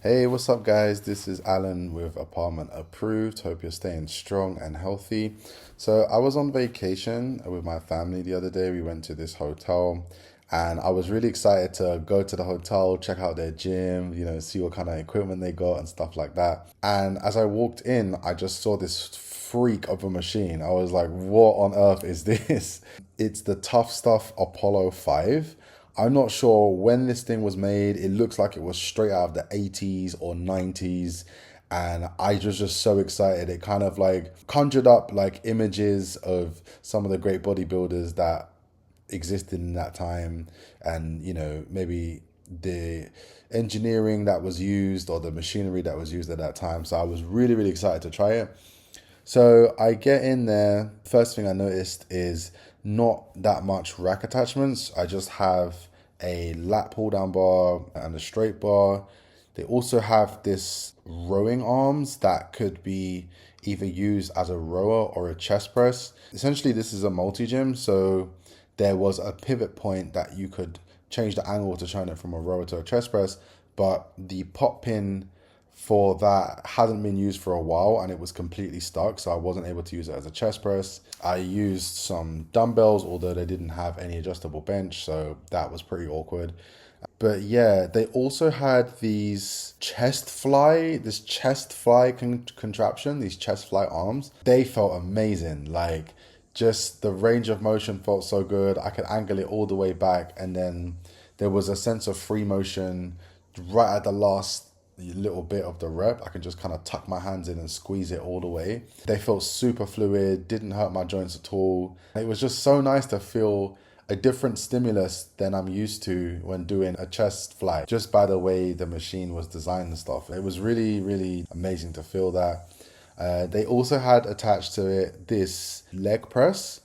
Hey, what's up, guys? This is Alan with Apartment Approved. Hope you're staying strong and healthy. So, I was on vacation with my family the other day. We went to this hotel and I was really excited to go to the hotel, check out their gym, see what kind of equipment they got and stuff like that. And as I walked in, I just saw this freak of a machine. I was like, what on earth is this? It's the TuffStuff Apollo 5. I'm not sure when this thing was made. It looks like it was straight out of the 80s or 90s. And I was just so excited. It kind of like conjured up like images of some of the great bodybuilders that existed in that time. And, maybe the engineering that was used or the machinery that was used at that time. So I was really, really excited to try it. So I get in there. First thing I noticed is not that much rack attachments. I just have a lat pull down bar and a straight bar. They also have this rowing arms that could be either used as a rower or a chest press. Essentially, this is a multi gym. So there was a pivot point that you could change the angle to turn it from a rower to a chest press, but the pot pin for that hadn't been used for a while and it was completely stuck, so I wasn't able to use it as a chest press. I used some dumbbells, although they didn't have any adjustable bench, so that was pretty awkward. But yeah, they also had this chest fly contraption, these chest fly arms. They felt amazing. Like, just the range of motion felt so good. I could angle it all the way back, and then there was a sense of free motion right at the last little bit of the rep. I can just kind of tuck my hands in and squeeze it all the way. They felt super fluid, didn't hurt my joints at all. It was just so nice to feel a different stimulus than I'm used to when doing a chest fly, just by the way the machine was designed and stuff. It was really, really amazing to feel that. They also had attached to it this leg press.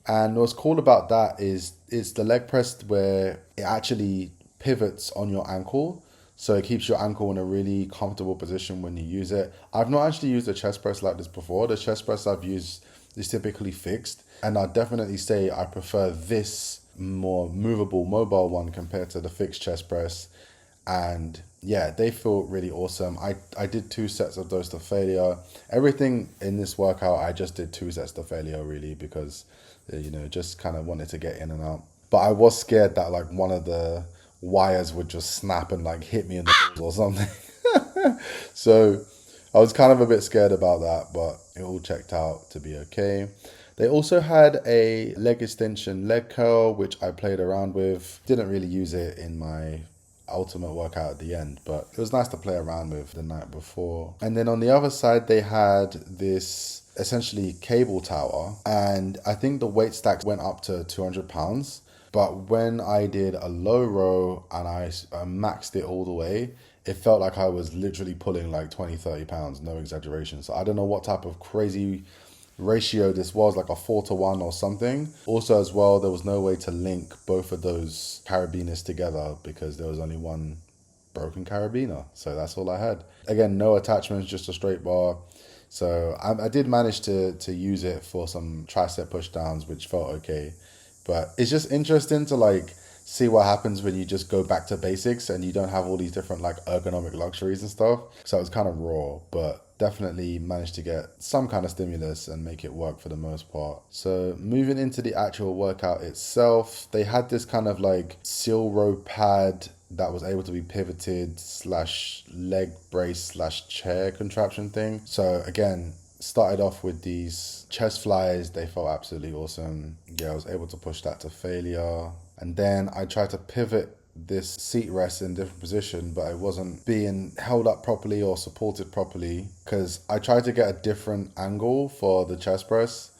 And what's cool about that is it's the leg press where it actually pivots on your ankle. So it keeps your ankle in a really comfortable position when you use it. I've not actually used a chest press like this before. The chest press I've used is typically fixed. And I'd definitely say I prefer this more movable, mobile one compared to the fixed chest press. And yeah, they feel really awesome. I did 2 sets of those to failure. Everything in this workout, I just did 2 sets to failure really because, just kind of wanted to get in and out. But I was scared that like one of the wires would just snap and like hit me in the or something. So I was kind of a bit scared about that, but it all checked out to be okay. They also had a leg extension leg curl, which I played around with. Didn't really use it in my ultimate workout at the end, but it was nice to play around with the night before. And then on the other side, they had this essentially cable tower, and I think the weight stack went up to 200 pounds. But when I did a low row and I maxed it all the way, it felt like I was literally pulling like 20, 30 pounds, no exaggeration. So I don't know what type of crazy ratio this was, like a 4-to-1 or something. Also, as well, there was no way to link both of those carabiners together because there was only one broken carabiner. So that's all I had. Again, no attachments, just a straight bar. So I did manage to use it for some tricep push downs, which felt okay. But it's just interesting to like see what happens when you just go back to basics and you don't have all these different like ergonomic luxuries and stuff. So it was kind of raw, but definitely managed to get some kind of stimulus and make it work for the most part. So moving into the actual workout itself, they had this kind of like seal row pad that was able to be pivoted slash leg brace slash chair contraption thing. So again, started off with these chest flies. They felt absolutely awesome. Yeah, I was able to push that to failure. And then I tried to pivot this seat rest in different position, but it wasn't being held up properly or supported properly because I tried to get a different angle for the chest press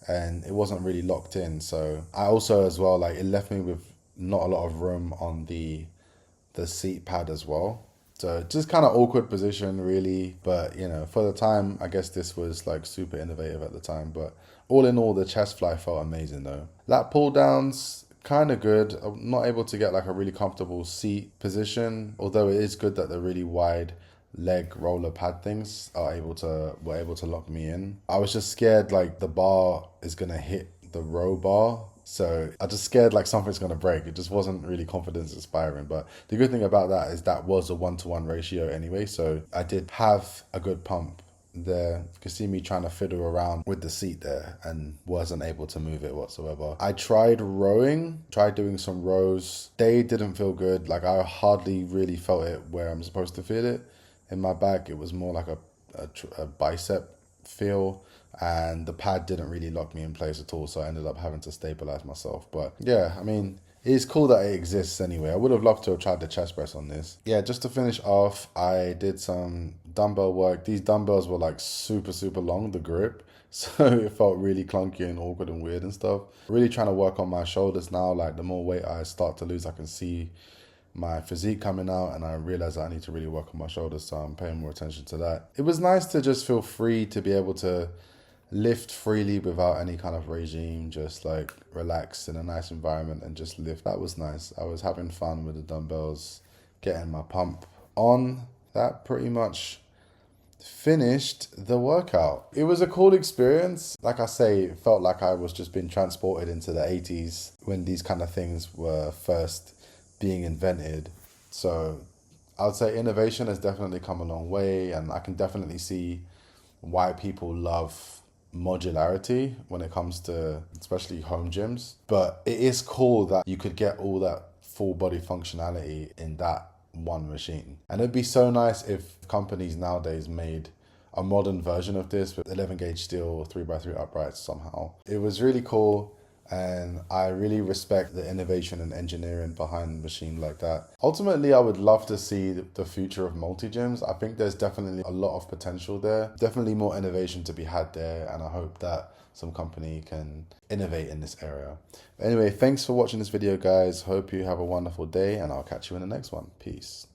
and it wasn't really locked in. So I also as well, like it left me with not a lot of room on the seat pad as well. So just kind of awkward position really, but for the time, I guess this was like super innovative at the time. But all in all, the chest fly felt amazing though. Lat pull downs, kind of good. I'm not able to get like a really comfortable seat position, although it is good that the really wide leg roller pad things were able to lock me in. I was just scared like the bar is gonna hit the row bar. So I just scared like something's gonna break. It just wasn't really confidence inspiring. But the good thing about that is that was a 1-to-1 ratio anyway. So I did have a good pump there. You can see me trying to fiddle around with the seat there and wasn't able to move it whatsoever. I tried rowing, tried doing some rows. They didn't feel good. Like I hardly really felt it where I'm supposed to feel it in my back. It was more like a bicep feel, and the pad didn't really lock me in place at all, so I ended up having to stabilize myself. But yeah, I mean, it's cool that it exists anyway. I would have loved to have tried the chest press on this. Yeah, just to finish off, I did some dumbbell work. These dumbbells were like super, super long, the grip. So it felt really clunky and awkward and weird and stuff. Really trying to work on my shoulders now. Like the more weight I start to lose, I can see my physique coming out, and I realized I need to really work on my shoulders, so I'm paying more attention to that. It was nice to just feel free to be able to lift freely without any kind of regime, just like relax in a nice environment and just lift. That was nice. I was having fun with the dumbbells, getting my pump on. That pretty much finished the workout. It was a cool experience. Like I say, it felt like I was just being transported into the 80s when these kind of things were first being invented. So I would say innovation has definitely come a long way, and I can definitely see why people love modularity when it comes to especially home gyms. But it is cool that you could get all that full body functionality in that one machine. And it'd be so nice if companies nowadays made a modern version of this with 11 gauge steel 3x3 uprights somehow. It was really cool, and I really respect the innovation and engineering behind a machine like that. Ultimately, I would love to see the future of multi-gyms. I think there's definitely a lot of potential there. Definitely more innovation to be had there, and I hope that some company can innovate in this area. But anyway, thanks for watching this video, guys. Hope you have a wonderful day, and I'll catch you in the next one. Peace.